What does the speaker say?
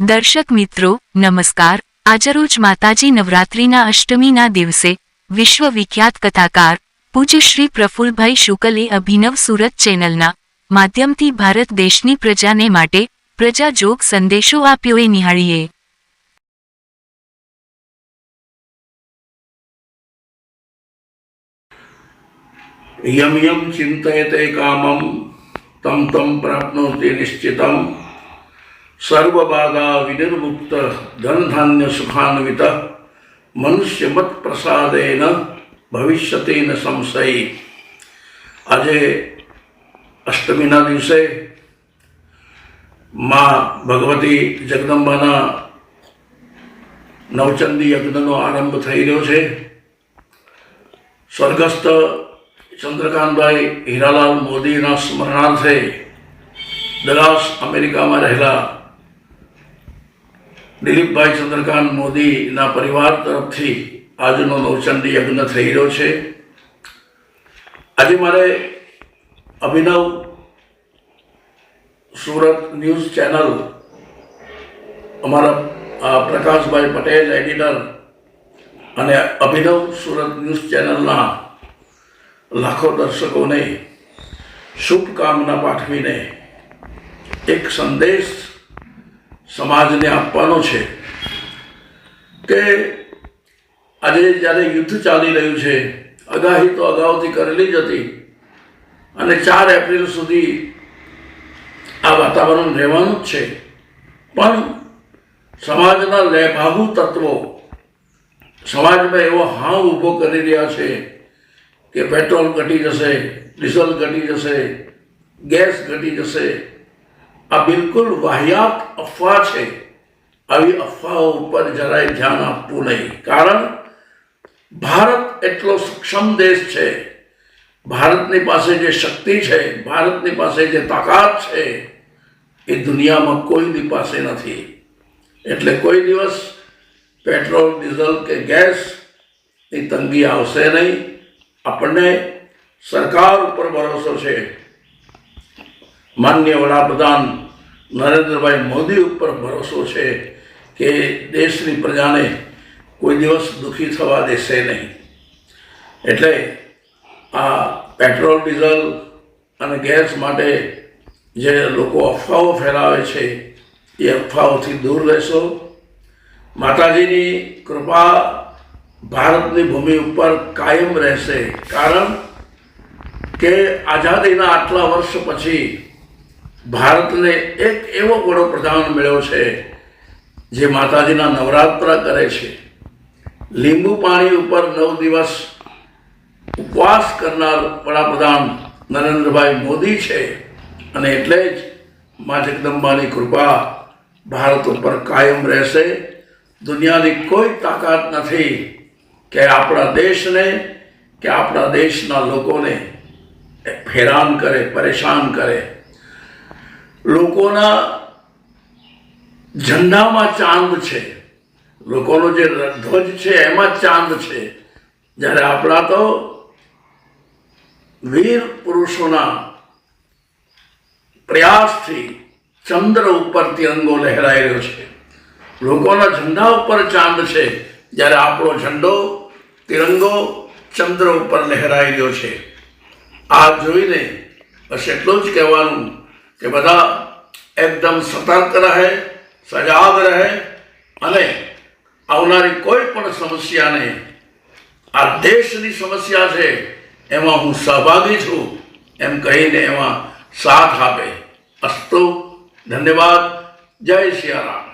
દર્શક મિત્રો નમસ્કાર। આજરોજ માતાજી નવરાત્રિના અષ્ટમીના દિવસે વિશ્વવિખ્યાત કથાકાર પૂજ્ય શ્રી પ્રફુલ્લભાઈ શુકલે અભિનવ સુરત ચેનલના માધ્યમથી ભારત દેશની પ્રજાને માટે પ્રજાજોગ સંદેશો આપ્યો એ નિહાળીએ। यम यम चिंतयते कामम तम तम प्राप्नोति निश्चितम सर्वबाधा विनिर्मुक्त धन धान्य सुखान्वित मनुष्य मत प्रसादेन भविष्यति न संशय। आज अष्टमीना दिवसे माँ भगवती जगदंबाना नवचंदी यज्ञनो आरंभ थई रह्यो छे। स्वर्गस्थ चंद्रकांतभाई हीरालाल मोदीना स्मरणार्थे दलास अमेरिका में रहेला दिलीपभाई चंद्रकांत मोदीना परिवार तरफथी आजनो नवचंडी यज्ञ थई रह्यो छे। आज मारे अभिनव सूरत न्यूज चैनल अमारा प्रकाशभाई पटेल एडिटर अने अभिनव सूरत न्यूज चैनलना लाखों दर्शकों ने शुभकामना पाठवीने एक संदेश समाज ने आपवानो छे के आज ज्यारे युद्ध चाली रह्यु छे आगाही तो अगाउथी करेली ज हती अने 4 एप्रिल सुधी आ वातावरण रहेवानुं ज छे, पण समाजना लेभागु तत्वों समाज में एवो हाव ऊभो करी रह्या छे कि पेट्रोल घटी जशे, डीजल घटी जशे, गैस घटी जशे। आ बिल्कुल वाहियात अफवा छे। आवी अफवाओं पर जराय ध्यान आपवुं नहीं, कारण भारत एटलो सक्षम देश छे। भारतनी पासे जे शक्ति छे, भारतनी पासे जे ताकत छे ए दुनियामां कोईनी पासे नथी। एटले कोई दिवस पेट्रोल डीजल के गैस ની તંગી આવશે નહીં। આપણને સરકાર ઉપર ભરોસો છે। માનનીય વડાપ્રધાન નરેન્દ્રભાઈ મોદી ઉપર ભરોસો છે કે દેશની પ્રજાને કોઈ દિવસ દુઃખી થવા દેશે નહીં। એટલે આ પેટ્રોલ ડીઝલ અને ગેસ માટે જે લોકો અફવાઓ ફેલાવે છે એ અફવાઓથી દૂર રહેશો। માતાજીની કૃપા भारतनी भूमि पर कायम रहशे, कारण के आजादीना आटला वर्ष पछी भारतने एक एवो वडो प्रधान मळ्यो छे जे माताजीना नवरात्रा करे छे। લીંબુ पाणी उपर 9 दिवस उपवास करनार वडाप्रधान नरेंद्रभाई मोदी छे अने एटले ज मां जगदंबानी कृपा भारत उपर कायम रहेशे। दुनियानी कोई ताकत नथी कि अपना देश ने कि अपना देशना लोगों ने हैरान करे, परेशान करे। लोकोना झंडा में चांद छे, लोकोनो जे ध्वज छे एमां चांद छे, ज्यारे आपणा तो वीर पुरुषोना प्रयास थी चंद्र ऊपर तिरंगो लहराई रह्यो छे। लोकोना झंडा ऊपर चांद छे, ज्यारे आपणो झंडो तिरंगो चंद्र ऊपर लहराई रह्यो छे। आ जोईने बस एटલું જ કહેવાનું કે બધા એકદમ સતર્ક રહે, સજાગ રહે અને આવનારી કોઈ પણ સમસ્યાને આ દેશની સમસ્યા છે એમાં હું સહભાગી છું એમ કહીને એમાં સાથ આપે। અસ્તુ, ધન્યવાદ, જય સિયારામ।